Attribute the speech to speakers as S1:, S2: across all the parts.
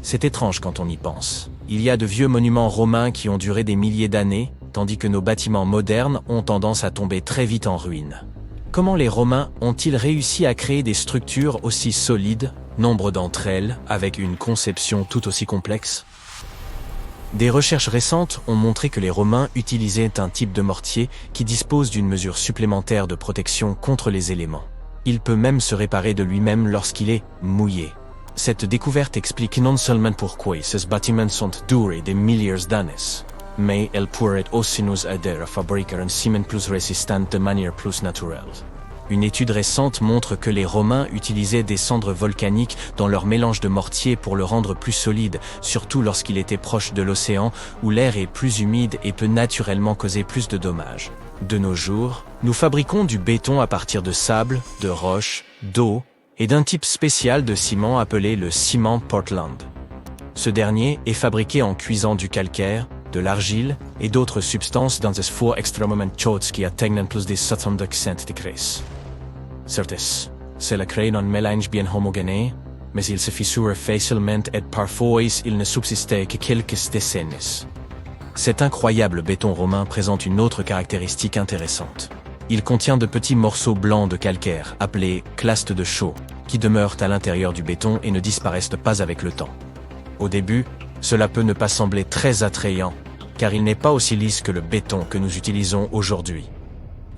S1: C'est étrange quand on y pense. Il y a de vieux monuments romains qui ont duré des milliers d'années, tandis que nos bâtiments modernes ont tendance à tomber très vite en ruine. Comment les Romains ont-ils réussi à créer des structures aussi solides, nombre d'entre elles avec une conception tout aussi complexe? Des recherches récentes ont montré que les Romains utilisaient un type de mortier qui dispose d'une mesure supplémentaire de protection contre les éléments. Il peut même se réparer de lui-même lorsqu'il est mouillé. Cette découverte explique non seulement pourquoi ces bâtiments sont durés des milliers d'années, mais elle pourrait aussi nous aider à fabriquer un ciment plus résistant de manière plus naturelle. Une étude récente montre que les Romains utilisaient des cendres volcaniques dans leur mélange de mortier pour le rendre plus solide, surtout lorsqu'il était proche de l'océan où l'air est plus humide et peut naturellement causer plus de dommages. De nos jours, nous fabriquons du béton à partir de sable, de roches, d'eau et d'un type spécial de ciment appelé le ciment Portland. Ce dernier est fabriqué en cuisant du calcaire, de l'argile et d'autres substances dans des fours extrêmement chauds qui atteignent plus de 70 degrés. Certes, cela crée un mélange bien homogène, mais il se fissure facilement et parfois il ne subsiste que quelques décennies. Cet incroyable béton romain présente une autre caractéristique intéressante. Il contient de petits morceaux blancs de calcaire, appelés clastes de chaux, qui demeurent à l'intérieur du béton et ne disparaissent pas avec le temps. Au début, cela peut ne pas sembler très attrayant, car il n'est pas aussi lisse que le béton que nous utilisons aujourd'hui.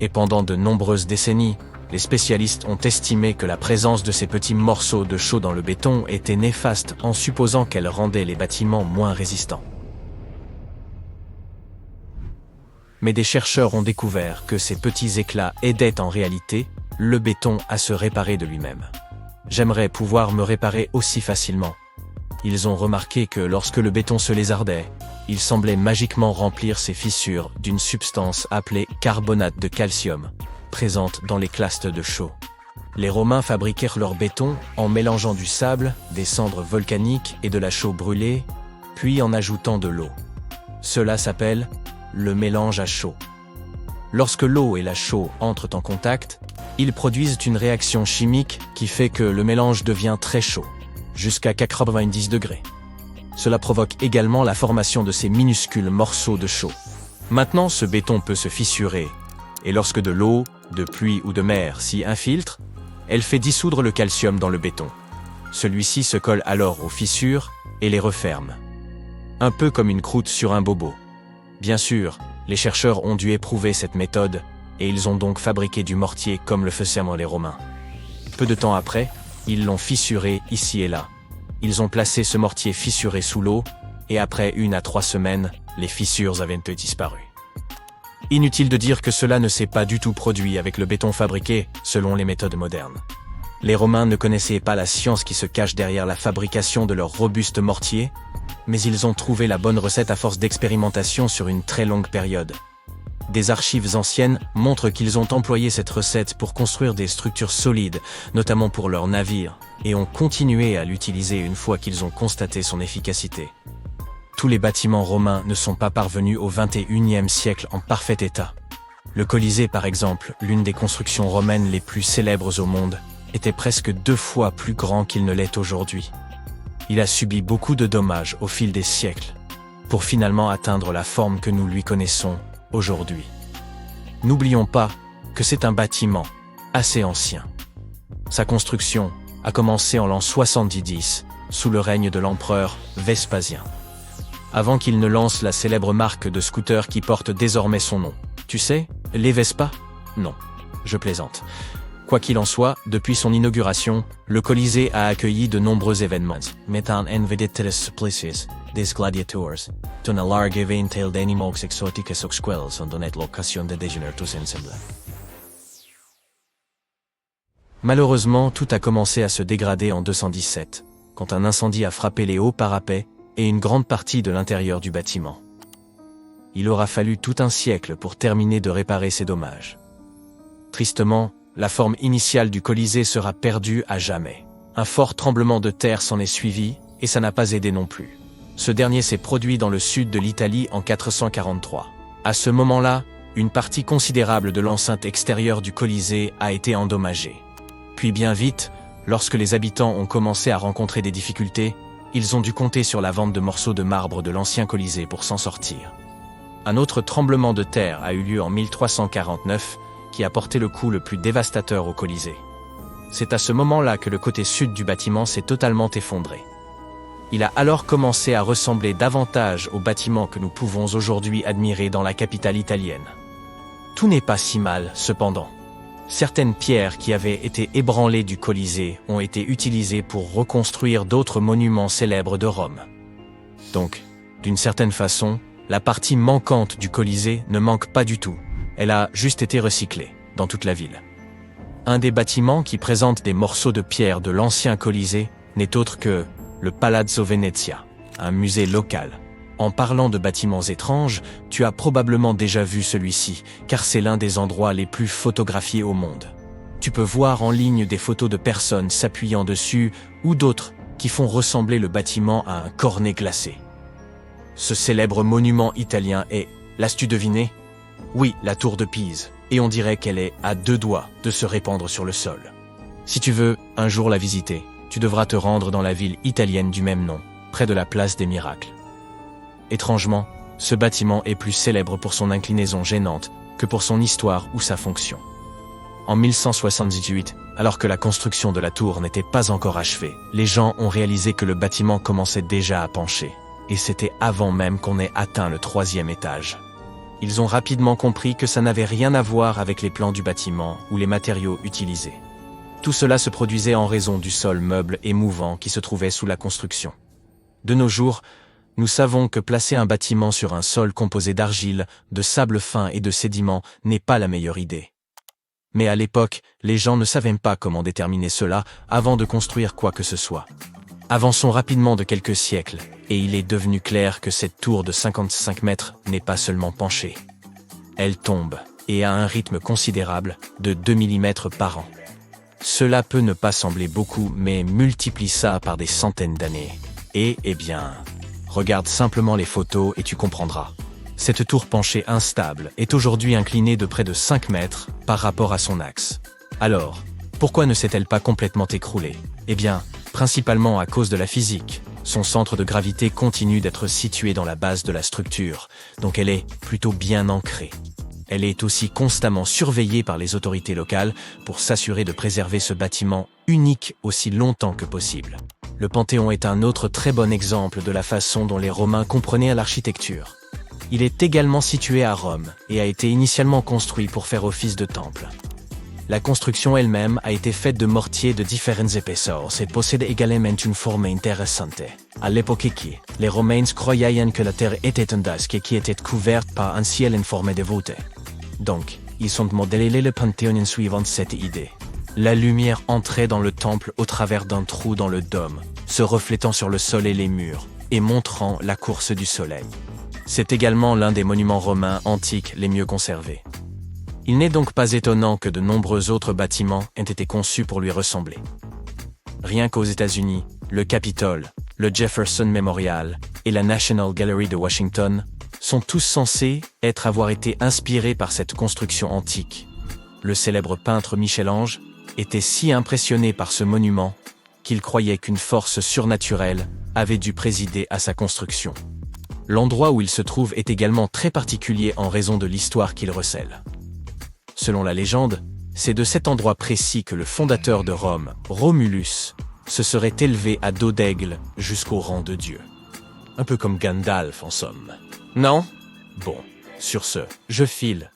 S1: Et pendant de nombreuses décennies, les spécialistes ont estimé que la présence de ces petits morceaux de chaux dans le béton était néfaste en supposant qu'elle rendait les bâtiments moins résistants. Mais des chercheurs ont découvert que ces petits éclats aidaient en réalité le béton à se réparer de lui-même. J'aimerais pouvoir me réparer aussi facilement. Ils ont remarqué que lorsque le béton se lézardait, il semblait magiquement remplir ses fissures d'une substance appelée carbonate de calcium, présente dans les clastes de chaux. Les Romains fabriquèrent leur béton en mélangeant du sable, des cendres volcaniques et de la chaux brûlée, puis en ajoutant de l'eau. Cela s'appelle le mélange à chaud. Lorsque l'eau et la chaux entrent en contact, ils produisent une réaction chimique qui fait que le mélange devient très chaud, jusqu'à 90 degrés. Cela provoque également la formation de ces minuscules morceaux de chaux. Maintenant, ce béton peut se fissurer, et lorsque de l'eau, de pluie ou de mer s'y infiltre, elle fait dissoudre le calcium dans le béton. Celui-ci se colle alors aux fissures et les referme. Un peu comme une croûte sur un bobo. Bien sûr, les chercheurs ont dû éprouver cette méthode, et ils ont donc fabriqué du mortier comme le faisaient les Romains. Peu de temps après, ils l'ont fissuré ici et là. Ils ont placé ce mortier fissuré sous l'eau, et après 1 à 3 semaines, les fissures avaient disparu. Inutile de dire que cela ne s'est pas du tout produit avec le béton fabriqué selon les méthodes modernes. Les Romains ne connaissaient pas la science qui se cache derrière la fabrication de leurs robustes mortiers, mais ils ont trouvé la bonne recette à force d'expérimentation sur une très longue période. Des archives anciennes montrent qu'ils ont employé cette recette pour construire des structures solides, notamment pour leurs navires, et ont continué à l'utiliser une fois qu'ils ont constaté son efficacité. Tous les bâtiments romains ne sont pas parvenus au XXIe siècle en parfait état. Le Colisée, par exemple, l'une des constructions romaines les plus célèbres au monde, était presque 2 fois plus grand qu'il ne l'est aujourd'hui. Il a subi beaucoup de dommages au fil des siècles, pour finalement atteindre la forme que nous lui connaissons aujourd'hui. N'oublions pas que c'est un bâtiment assez ancien. Sa construction a commencé en l'an 70, sous le règne de l'empereur Vespasien. Avant qu'il ne lance la célèbre marque de scooter qui porte désormais son nom. Tu sais, les Vespa? Non, je plaisante. Quoi qu'il en soit, depuis son inauguration, le Colisée a accueilli de nombreux événements, mettant en vedette les supplices des gladiators, une large éventail d'animaux exotiques auxquels ont donné l'occasion de déjeuner tous ensemble. Malheureusement, tout a commencé à se dégrader en 217, quand un incendie a frappé les hauts parapets et une grande partie de l'intérieur du bâtiment. Il aura fallu tout un siècle pour terminer de réparer ces dommages. Tristement, la forme initiale du Colisée sera perdue à jamais. Un fort tremblement de terre s'en est suivi, et ça n'a pas aidé non plus. Ce dernier s'est produit dans le sud de l'Italie en 443. À ce moment-là, une partie considérable de l'enceinte extérieure du Colisée a été endommagée. Puis bien vite, lorsque les habitants ont commencé à rencontrer des difficultés, Ils ont dû compter sur la vente de morceaux de marbre de l'ancien Colisée pour s'en sortir. Un autre tremblement de terre a eu lieu en 1349, qui a porté le coup le plus dévastateur au Colisée. C'est à ce moment-là que le côté sud du bâtiment s'est totalement effondré. Il a alors commencé à ressembler davantage au bâtiment que nous pouvons aujourd'hui admirer dans la capitale italienne. Tout n'est pas si mal, cependant. Certaines pierres qui avaient été ébranlées du Colisée ont été utilisées pour reconstruire d'autres monuments célèbres de Rome. Donc, d'une certaine façon, la partie manquante du Colisée ne manque pas du tout. Elle a juste été recyclée dans toute la ville. Un des bâtiments qui présente des morceaux de pierre de l'ancien Colisée n'est autre que le Palazzo Venezia, un musée local. En parlant de bâtiments étranges, tu as probablement déjà vu celui-ci, car c'est l'un des endroits les plus photographiés au monde. Tu peux voir en ligne des photos de personnes s'appuyant dessus, ou d'autres qui font ressembler le bâtiment à un cornet glacé. Ce célèbre monument italien est, l'as-tu deviné? Oui, la tour de Pise, et on dirait qu'elle est à 2 doigts de se répandre sur le sol. Si tu veux un jour la visiter, tu devras te rendre dans la ville italienne du même nom, près de la place des Miracles. Étrangement, ce bâtiment est plus célèbre pour son inclinaison gênante que pour son histoire ou sa fonction. En 1178, alors que la construction de la tour n'était pas encore achevée, les gens ont réalisé que le bâtiment commençait déjà à pencher, et c'était avant même qu'on ait atteint le 3e étage. Ils ont rapidement compris que ça n'avait rien à voir avec les plans du bâtiment ou les matériaux utilisés. Tout cela se produisait en raison du sol meuble et mouvant qui se trouvait sous la construction. De nos jours, nous savons que placer un bâtiment sur un sol composé d'argile, de sable fin et de sédiments n'est pas la meilleure idée. Mais à l'époque, les gens ne savaient pas comment déterminer cela avant de construire quoi que ce soit. Avançons rapidement de quelques siècles, et il est devenu clair que cette tour de 55 mètres n'est pas seulement penchée. Elle tombe, et à un rythme considérable, de 2 mm par an. Cela peut ne pas sembler beaucoup, mais multiplie ça par des centaines d'années. Et, eh bien, regarde simplement les photos et tu comprendras. Cette tour penchée instable est aujourd'hui inclinée de près de 5 mètres par rapport à son axe. Alors, pourquoi ne s'est-elle pas complètement écroulée? Eh bien, principalement à cause de la physique. Son centre de gravité continue d'être situé dans la base de la structure, donc elle est plutôt bien ancrée. Elle est aussi constamment surveillée par les autorités locales pour s'assurer de préserver ce bâtiment unique aussi longtemps que possible. Le Panthéon est un autre très bon exemple de la façon dont les Romains comprenaient l'architecture. Il est également situé à Rome et a été initialement construit pour faire office de temple. La construction elle-même a été faite de mortiers de différentes épaisseurs et possède également une forme intéressante. À l'époque, les Romains croyaient que la terre était un disque qui était couverte par un ciel en forme de voûte. Donc, ils ont modélé le Panthéon en suivant cette idée. La lumière entrait dans le temple au travers d'un trou dans le dôme, se reflétant sur le sol et les murs, et montrant la course du soleil. C'est également l'un des monuments romains antiques les mieux conservés. Il n'est donc pas étonnant que de nombreux autres bâtiments aient été conçus pour lui ressembler. Rien qu'aux États-Unis, le Capitole, le Jefferson Memorial et la National Gallery de Washington sont tous censés avoir été inspirés par cette construction antique. Le célèbre peintre Michel-Ange était si impressionné par ce monument qu'il croyait qu'une force surnaturelle avait dû présider à sa construction. L'endroit où il se trouve est également très particulier en raison de l'histoire qu'il recèle. Selon la légende, c'est de cet endroit précis que le fondateur de Rome, Romulus, se serait élevé à dos d'aigle jusqu'au rang de Dieu. Un peu comme Gandalf en somme. Non? Bon, sur ce, je file.